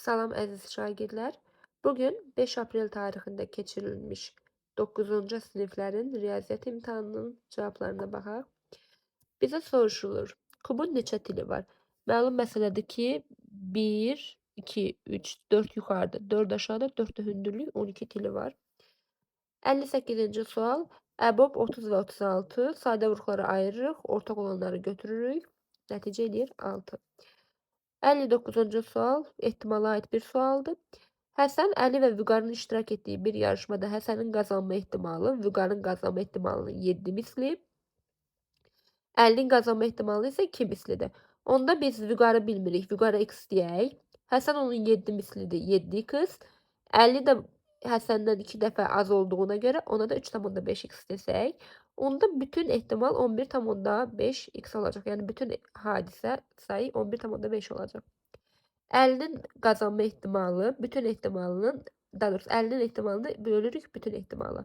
Salam əziz şagirdlər. Bugün 5 aprel tarixində keçirilmiş 9-cu siniflərin riyaziyyat imtahanının cavablarına baxaq. Bizə soruşulur. Kubun neçə tili var? Məlum məsələdir ki, 1, 2, 3, 4 yuxarıda, 4 aşağıda, 4 də hündürlük 12 tili var. 58-ci sual. Əbob 30 və 36 sadə vurğuları ayırırıq, ortaq olanları götürürük. Nəticə eləyir 6. 59-cu sual ehtimala aid bir sualdır. Həsən, Əli və Vüqarın iştirak etdiyi bir yarışmada Həsənin qazanma ehtimalı Vüqarın qazanma ehtimalının 7 misli, Əlinin qazanma ehtimalı isə 2 mislidir. Onda biz Vüqarı bilmirik, Vüqara x deyək. Həsən onun 7 mislidir, 7x. 50 də Həsəndən 2 dəfə az olduğuna görə ona da 3,5x desək, onda bütün ehtimal 11,5x olacaq. Yəni bütün hadisə sayı 11,5 olacaq. 50'nin qazanma ehtimalı bütün ehtimalının, daha doğrusu 50'nin ehtimalını bölürük bütün ehtimala.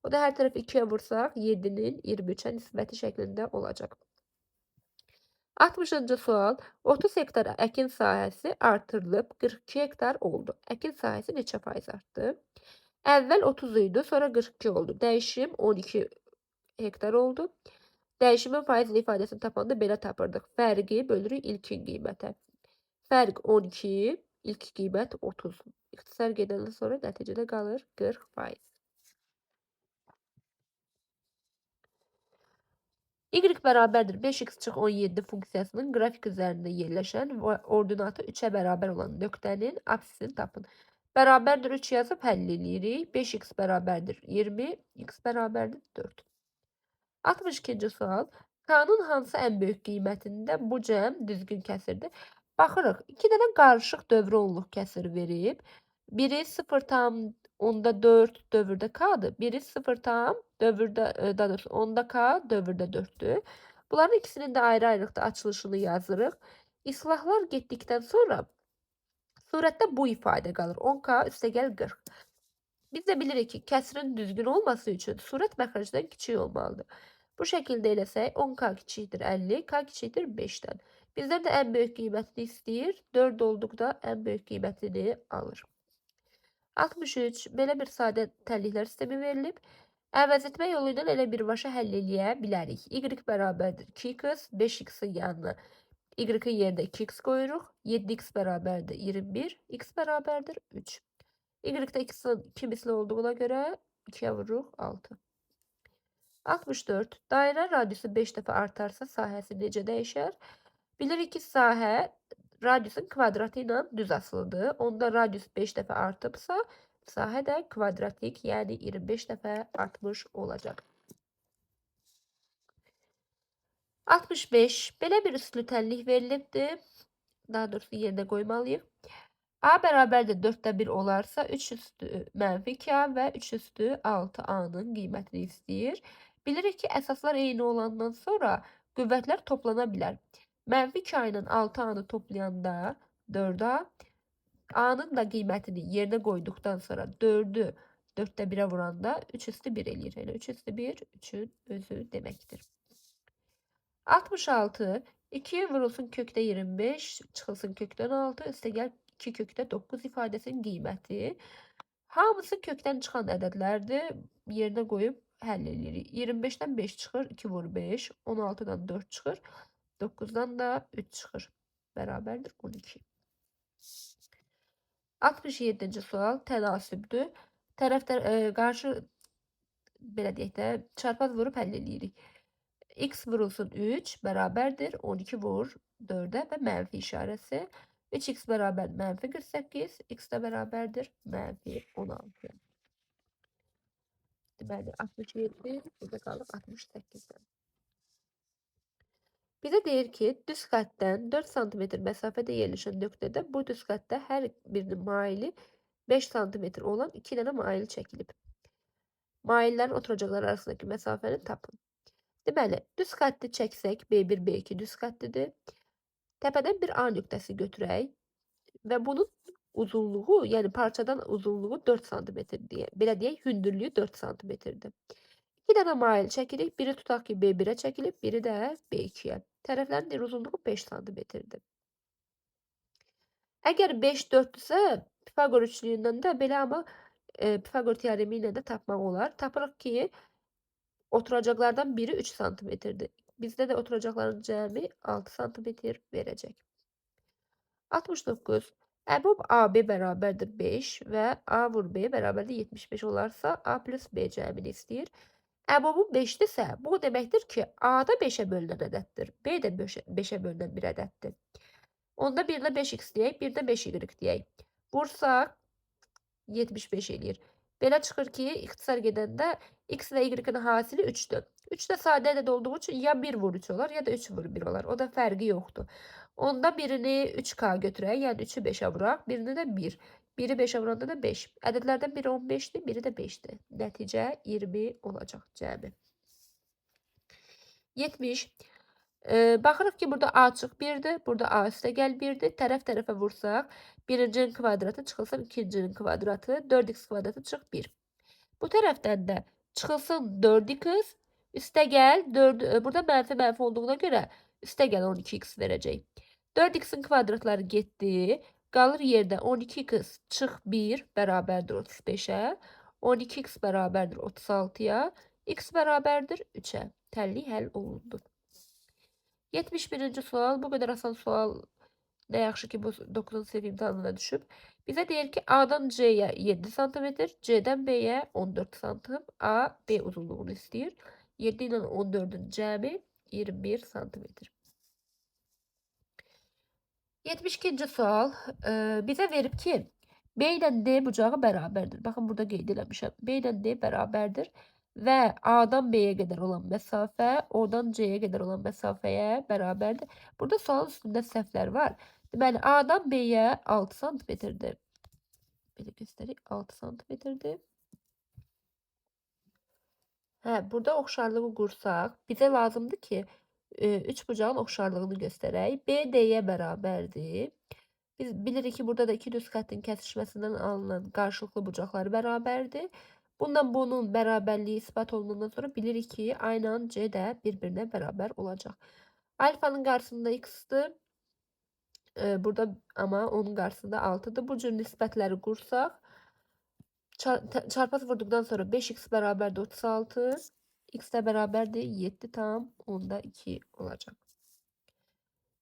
O da hər tərəfi 2'ye vursaq 7'nin 23'ə nisbəti şəklində olacaq. 60-cı sual. 30 hektar əkin sahəsi artırılıb 42 hektar oldu. Əkin sahəsi neçə faiz artdı? Əvvəl 30 idi, sonra 42 oldu. Dəyişim 12 hektar oldu. Dəyişimin faizli ifadəsini tapanda belə tapırdıq. Fərqi bölürük ilkin qiymətə. Fərq 12, ilk qiymət 30. İxtisar gedəndən sonra nəticədə qalır 40%. Y bərabərdir 5x çıx 17 funksiyasının qrafik üzərində yerləşən və ordinatı 3'ə bərabər olan nöqtənin apsisini tapın. Bərabərdir 3 yazıb həll edirik. 5x bərabərdir 20, x bərabərdir 4. 62-ci sual. K-nın hansı ən böyük qiymətində bu cəm düzgün kəsirdir? Baxırıq, 2 dənə qarışıq dövrü onluq kəsir verib. Biri 0,4 dövrdə K-dır. Biri 0, dövrdə, daha doğrusu 10'da K, dövrdə 4'dür. Bunların ikisinin də ayrı-ayrılıqda açılışını yazırıq. İslahlar getdikdən sonra surətdə bu ifadə qalır. 10K üstəgəl 40. Biz də bilirik ki, kəsirin düzgün olması üçün surət məxrəcdən kiçik olmalıdır. Bu şəkildə eləsək 10K kiçikdir 50, K kiçikdir 5'dən. Bizdən də ən böyük qiymətini istəyir. 4 olduqda ən böyük qiymətini alır. 63. Belə bir sadə təlliklər sistemi verilib. Əvəz etmə yolu ilə elə birbaşa həll eləyə bilərik. Y bərabərdir 2x, 5x-in yanına y-in yerində 2x qoyuruq. 7x bərabərdir 21, x bərabərdir 3. Y-də x-in 2 misli olduğuna görə 2'yə vururuq 6. 64. Dairə radiusu 5 dəfə artarsa sahəsi necə dəyişər? Bilirik ki, sahə radiusun kvadratı ilə düz asılıdır. Onda radius 5 dəfə artıbsa, sahə də kvadratik, yəni 25 dəfə artmış olacaq. 65. Belə bir üslü tənlik verilibdir. Daha doğrusu yerine qoymalıyıq. A bərabərdir 4'də 1 olarsa 3 üstü mənfi 2A və 3 üstü 6A'nın qiymətini istəyir. Bilirik ki, əsaslar eyni olandan sonra qüvvətlər toplana bilər. Mənfi 2A ilə 6A'nı toplayanda 4A, A'nın da qiymətini yerinə qoyduqdan sonra 4'ü 4'də 1'ə vuranda 3 üstü 1 eləyir. Yəni 3 üstü 1, 3'ün özü deməkdir. 66. 2'ye vurulsun kökdə 25, çıxılsın kökdən 6, üstəgəl 2 kökdə 9 ifadəsinin qiyməti. Hamısı kökdən çıxan ədədlərdir. Yerinə qoyub həll edirik. 25'dən 5 çıxır, 2 vur 5, 16'dan 4 çıxır, 9'dan da 3 çıxır. Bərabərdir 12. 67-ci sual tənasübdür. Tərəflər qarşı belə deyək də çarpaz vurub həll edirik. X vurulsun 3 bərabərdir 12 vur 4'ə və mənfi işarəsi. 3x bərabər mənfi 48, x də bərabərdir mənfi 16. Deməli 67, burada qalıb 68'dən. Bizə deyir ki, düz xəttdən 4 cm məsafədə yerləşən nöqtədə bu düz xəttdə hər birinin maili 5 cm olan 2 dənə mail çəkilib. Maillərin oturacaqları arasındakı məsafəni tapın. Deməli, düz xətti çəksək, B1, B2 düz xəttidir. Təpədən bir A nöqtəsi götürək və bunun uzunluğu, yəni parçadan uzunluğu 4 cm deyə. Belə deyək, hündürlüyü 4 cm-dir. 2 dənə mail çəkirik. Biri tutaq ki, B1-ə çəkilib, biri də B2-yə. Tərəflərin uzunluğu 5 cm-dir. Əgər 5 4-dürsə, Pifaqor üçlüyündən də belə amma Pifaqor teoremi ilə də tapmaq olar. Tapırıq ki, oturacaqlardan biri 3 santimetrdir. Bizdə də oturacaqların cəmi 6 santimetr verəcək. 69. Əbub AB bərabərdir 5 və A vur B bərabərdir 75 olarsa, A plus B cəmini istəyir. Əbobun 5-dirsə, bu deməkdir ki, A da 5-ə bölünən ədəddir, B də 5-ə bölünən bir ədəddir. Onda 1 ilə 5x deyək, 1 də 5y deyək. Vursaq 75 eləyir. Belə çıxır ki, ixtisar gedəndə x və y-in hasili 3-dür. 3 də sadə ədəd olduğu üçün ya 1 vur 3 olar, ya da 3 vur 1 olar. O da fərqi yoxdur. Onda birini 3k götürək, yəni 3-ü 5-ə vuraq, birini də 1. 1-i 5-ə vuranda da 5. Ədədlərdən biri 15-dir, biri də 5-dir. Nəticə 20 olacaq cəmi. 70. Baxırıq ki, burada A çıx 1-dir, burada A üstə gəl 1-dir. Tərəf-tərəfə vursaq, birincinin kvadratı çıxılsın ikincinin kvadratı, 4x kvadratı çıx 1. Bu tərəfdən də çıxılsın 4x, üstə gəl, burada mənfi olduğuna görə üstə gəl 12x verəcək. 4x-in kvadratları getdi, qalır yerdə 12x çıx 1 bərabərdir 35-ə, 12x bərabərdir 36-ya, x bərabərdir 3-ə. Təlli həll olundu. 71-ci sual. Bu qədər asan sual. Nə yaxşı ki, bu 9-cu sinif imtahanına düşüb. Bizə deyir ki, A-dan C-yə 7 cm, C-dən B-yə 14 cm, A, B uzunluğunu istəyir. 7 ilə 14-ün cəmi 21 cm. 72-ci sual. Bizə verib ki, B ilə D bucağı bərabərdir. Baxın, burada qeyd eləmişəm. B ilə D bərabərdir. Və A-dan B-yə qədər olan məsafə, oradan C-yə qədər olan məsafəyə bərabərdir. Burada sualın üstündə səhvlər var. Deməli, A-dan B-yə 6 santimetrdir. Belə göstərək, 6 santimetrdir. Burada oxşarlığı qursaq, bizə lazımdır ki, 3 bucağın oxşarlığını göstərək. B, D-yə bərabərdir. Biz bilirik ki, burada da iki düz xəttin kəsişməsindən alınan qarşılıqlı bucaqları bərabərdir. Bundan bunun bərabərliyi ispat olunandan sonra bilirik ki, A ilə C də bir-birinə bərabər olacaq. Alfanın qarşısında x-dir. Burada amma onun qarşısında 6-dır. Bu cür nisbətləri qursaq, çarpaz vurduqdan sonra 5x bərabərdir 36, x də bərabərdir 7,2 olacaq.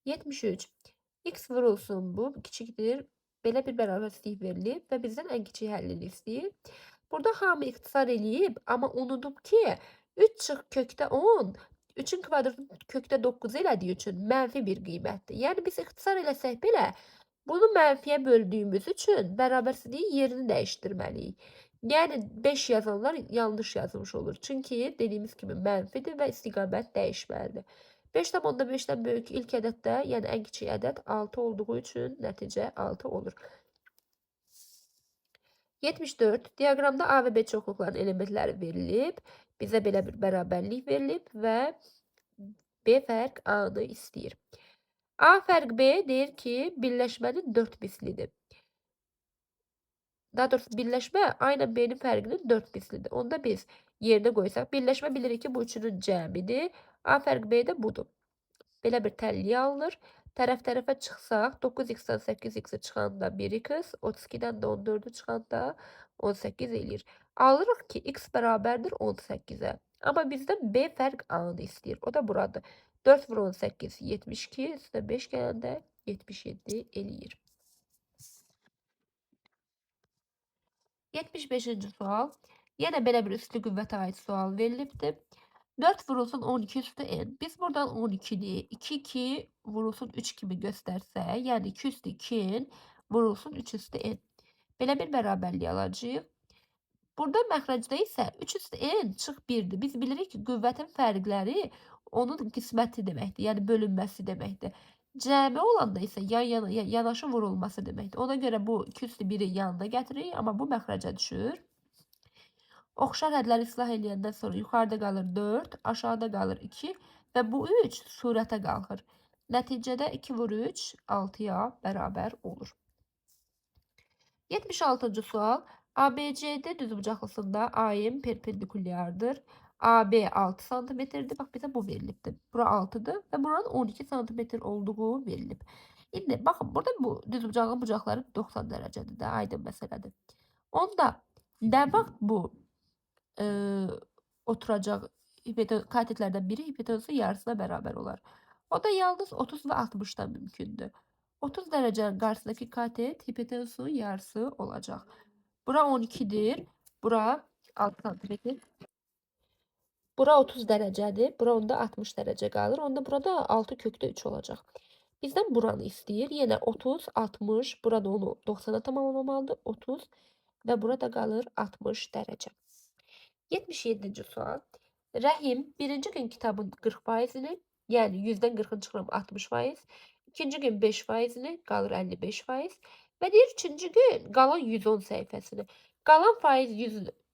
73. X vurulsun bu, kiçikdir. Belə bir bərabərsizlik verilib və bizdən ən kiçik həllini istəyir. Burada hamı ixtisar eləyib, amma unudub ki, 3 çıx kökdə 10, 3-ün kvadratını kökdə 9 elədiyi üçün mənfi bir qiymətdir. Yəni biz ixtisar eləsək belə, bunu mənfiyə böldüyümüz üçün bərabərsizliyin yerini dəyişdirməliyik. Yəni 5 yazanlar yanlış yazmış olur. Çünki dediyimiz kimi mənfidir və istiqamət dəyişməlidir. 5,5-dən böyük ilk ədəddə, yəni ən kiçik ədəd 6 olduğu üçün nəticə 6 olur. 74. Diaqramda A və B çoxluqların elementləri verilib. Bizə belə bir bərabərlik verilib və B fərq A-nı istəyir. A fərq B deyir ki, birləşmənin 4 mislidir. Daha doğrusu birləşmə A ilə B-nin fərqinin 4 mislidir. Onda biz yerinə qoysaq, birləşmə bilirik ki, bu üçünün cəmidir. A fərq B də budur. Belə bir təlliyə alınır. Tərəf-tərəfə çıxsaq, 9x-dən 8x çıxanda 1x, 32-dən də 14-ü çıxanda 18 eləyir. Alırıq ki, x bərabərdir 18-ə. Amma bizdən B fərq A-nı istəyir. O da buradır. 4 vur 18, 72, üstə 5 gələndə 77 eləyir. 75-ci sual. Yenə belə bir üslü qüvvətə aid sual verilibdir. 4 vurulsun 12 üstü n. Biz buradan 12'ni 2 vurulsun 3 kimi göstərsək, yəni 2 üstü 2n vurulsun 3 üstü n. Belə bir bərabərlik alacağıq. Burada məxrəcdə isə 3 üstü n çıx 1'dir. Biz bilirik ki, qüvvətin fərqləri onun qisməti deməkdir, yəni bölünməsi deməkdir. Cəmi olanda isə yanaşı vurulması deməkdir. Ona görə bu 2 üstü 1'i yanına gətiririk, amma bu məxrəcə düşür. Oxşar hədləri islah eləyəndən sonra yuxarıda qalır 4, aşağıda qalır 2 və bu 3 surətə qalxır. Nəticədə 2 vur 3, 6-ya bərabər olur. 76-cı sual. ABCD düzbucaqlısında AM perpendikulyardır. AB 6 santimetrdir. Bax, bizə bu verilibdir. Bura 6'dır və buranın 12 santimetr olduğu verilib. İndi baxın, burada bu düzbucaqlı bucaqları 90 dərəcədir də, aydın məsələdir. Onda nə vaxt bu oturacaq katetlərdən biri hipotenusun yarısına bərabər olar? O da yalnız 30 və 60-da mümkündür. 30 dərəcənin qarşısındakı katet hipotenusun yarısı olacaq. Bura 12-dir, bura 6 santimetr. Bura 30 dərəcədir, bura onda 60 dərəcə qalır. Onda burada 6 kökdə 3 olacaq. Bizdən buranı istəyir. Yenə 30, 60, burada onu 90-a tamamlamalıdır. 30 və burada qalır 60 dərəcə. 77-ci sual. Rəhim birinci gün kitabın 40%-ni, yəni 100-dən 40-ını çıxıram 60%, ikinci gün 5%-ni, qalır 55% və deyir, üçüncü gün qalan 110 səhifəsini. Qalan faiz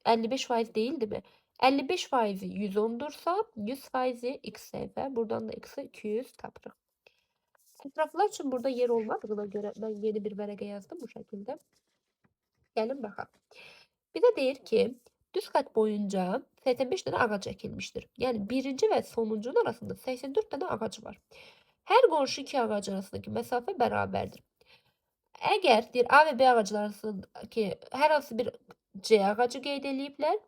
55% deyildimi? 55%-i 110-dursa, 100%-i x səhifə. Buradan da x-i 200 tapırıq. Ətraflar üçün burada yer olmadığına görə mən yeni bir vərəqə yazdım bu şəkildə. Gəlin baxaq. Bizə deyir ki, düz xətt boyunca 85 dənə ağac əkilmişdir. Yəni birinci və sonuncunun arasında 84 dənə ağac var. Hər qonşu iki ağac arasındakı məsafə bərabərdir. Əgər deyir A və B ağacları arasındakı hər hansı bir C ağacı qeyd ediblər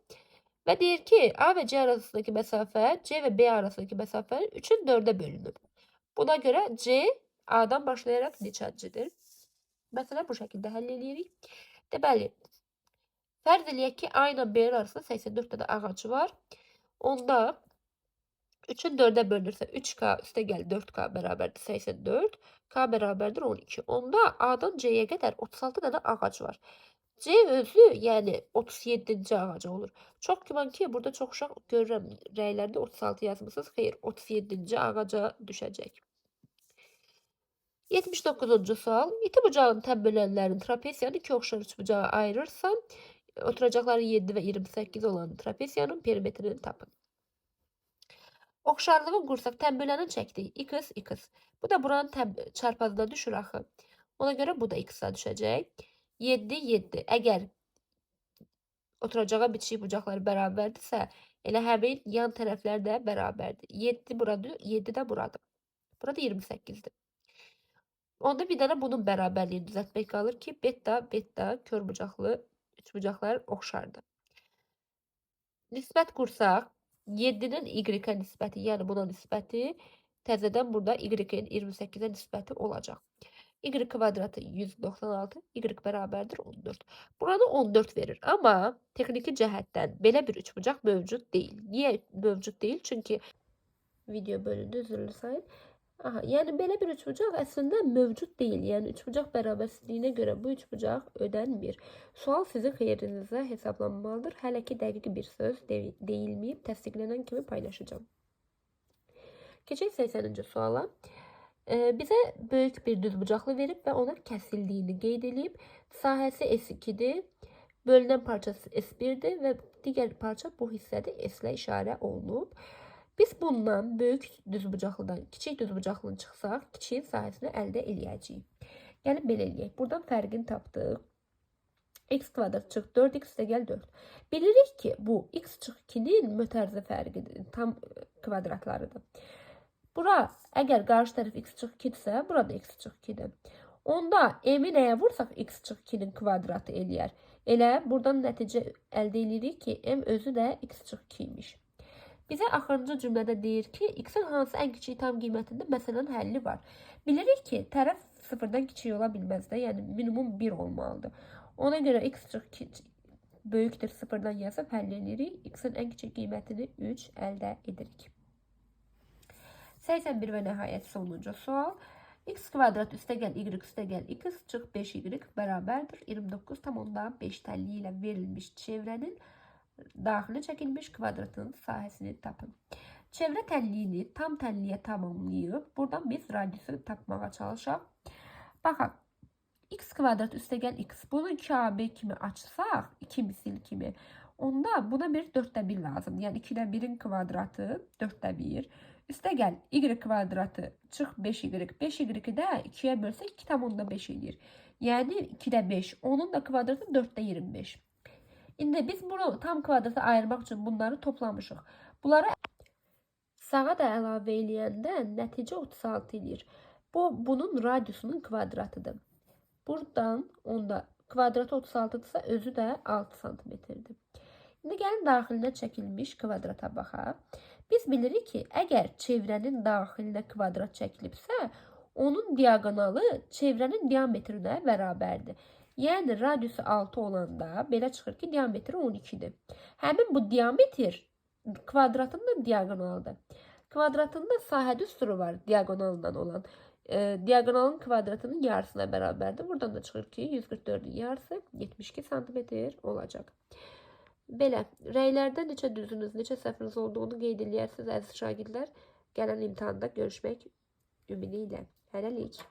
və deyir ki, A və C arasındakı məsafə C və B arasındakı məsafənin 3-ün 4-ə bölünür. Buna görə C A-dan başlayaraq neçəncidir? Məsələn, bu şəkildə həll edirik. Deməli, fərz eləyək ki, A ilə B arasında 84 dənə ağacı var. Onda 3-ün 4-ə bölünürsə 3K üstə gəl 4K bərabərdir 84. K bərabərdir 12. Onda A-dan C-yə qədər 36 dənə ağac var. C özü, yəni 37-ci ağacı olur. Çox güman ki, burada çox uşaq görürəm rəylərdə 36 yazmışsınız. Xeyr, 37-ci ağaca düşəcək. 79-cu sual. İti bucağın təm bölənlərin trapesiyanın iki oxşar üçbucağa ayırırsan, oturacaqları 7 və 28 olan trapesiyanın perimetrini tapın. Oxşarlığın qursaq təm bölənin çəkdiyi x, x. Bu da buranın çarpazına düşür axı. Ona görə bu da x-a düşəcək. 7, 7. Əgər oturacağa bitişik bucaqları bərabərdirsə, elə həmin yan tərəflər də bərabərdir. 7 buradır, 7 də buradır. Burada 28-dir. Onda bir dənə bunun bərabərliyini düzəltmək qalır ki, beta, beta, kör bucaqlı üçbucaqlar oxşardır. Nisbət qursaq, 7-nin y-ə nisbəti, yəni buna nisbəti, təzədən burada y-in 28-ə nisbəti olacaq. Y kvadratı 196, y bərabərdir 14. Buranı 14 verir. Amma texniki cəhətdən belə bir üçbucaq mövcud deyil. Niyə mövcud deyil? Çünki video bölündü, üzrlü sayın. Aha, yəni belə bir üçbucaq əslində mövcud deyil. Yəni üçbucaq bərabərsizliyinə görə bu üçbucaq ödənmir. Sual sizin xeyrinizə hesablanmalıdır. Hələ ki dəqiq bir söz deyilməyib, təsdiqlənən kimi paylaşacağım. Keçək 80-ci suala. Bizə böyük bir düzbucaqlı verib və ona kəsildiyini qeyd edib. Sahəsi S2-dir, bölünən parçası S1-dir və digər parça bu hissədə S-lə işarə olunub. Biz bundan böyük düzbucaqlıdan kiçik düzbucaqlını çıxsaq, kiçiyin sahəsini əldə eləyəcəyik. Gəlin belə eləyək. Buradan fərqini tapdıq. X kvadrat çıx 4x də gəl 4. Bilirik ki, bu x çıx 2-nin mötərizə fərqidir, tam kvadratlarıdır. Bura, əgər qarşı tərəf x çıx 2-dirsə, burada x çıx 2-dir. Onda m-i nəyə vursaq x çıx 2-nin kvadratı eləyər. Elə buradan nəticə əldə edirik ki, m özü də x çıx 2-ymiş. Bizə axırıncı cümlədə deyir ki, x-in hansı ən kiçik tam qiymətində məsələnin həlli var. Bilirik ki, tərəf 0-dan kiçik ola bilməz də, yəni minimum 1 olmalıdır. Ona görə x çıx 2 böyükdür 0-dan yazıb həll edirik. X-in ən kiçik qiymətini 3 əldə edirik. 81 və nəhayət sonuncu sual. X kvadrat üstə gəl, y üstə gəl, x çıx 5y bərabərdir. 29,5 təlliyi ilə verilmiş çevrənin daxili çəkilmiş kvadratın sahəsini tapın. Çevrə təlliyini tam təlliyə tamamlayıb, buradan biz radiusu tapmağa çalışaq. Baxaq, x kvadrat üstə gəl, x. Bunu 2ab kimi açsaq, 2 misil kimi, onda buna bir 4də 1 lazım. Yəni 2də 1-in kvadratı 4də 1. Üstə gəl, y kvadratı çıx 5y. 5y-i də 2-yə bölsək 2,5 edir. Yəni 2də 5. Onun da kvadratı 4də 25. İndi biz bunu tam kvadrata ayırmaq üçün bunları toplamışıq. Bunları sağa da əlavə eləyəndə nəticə 36 edir. Bunun radiusunun kvadratıdır. Buradan onda kvadratı 36-dırsa özü də 6 santimetrdir. İndi gəlin daxilinə çəkilmiş kvadrata baxaq. Biz bilirik ki, əgər çevrənin daxilinə kvadrat çəkilibsə, onun diagonalı çevrənin diametrinə bərabərdir. Yəni radiusu 6 olanda belə çıxır ki, diametri 12-dir. Həmin bu diametr kvadratın da diagonalıdır. Kvadratında sahə düsturu var diagonalından olan. Diagonalın kvadratının yarısına bərabərdir. Buradan da çıxır ki, 144'ün yarısı 72 santimetr olacaq. Belə, rəylərdə neçə düzünüz, neçə səhviniz olduğunu qeyd edirsiniz əziz şagirdlər. Gələn imtahanda görüşmək ümidi ilə. Hələlik.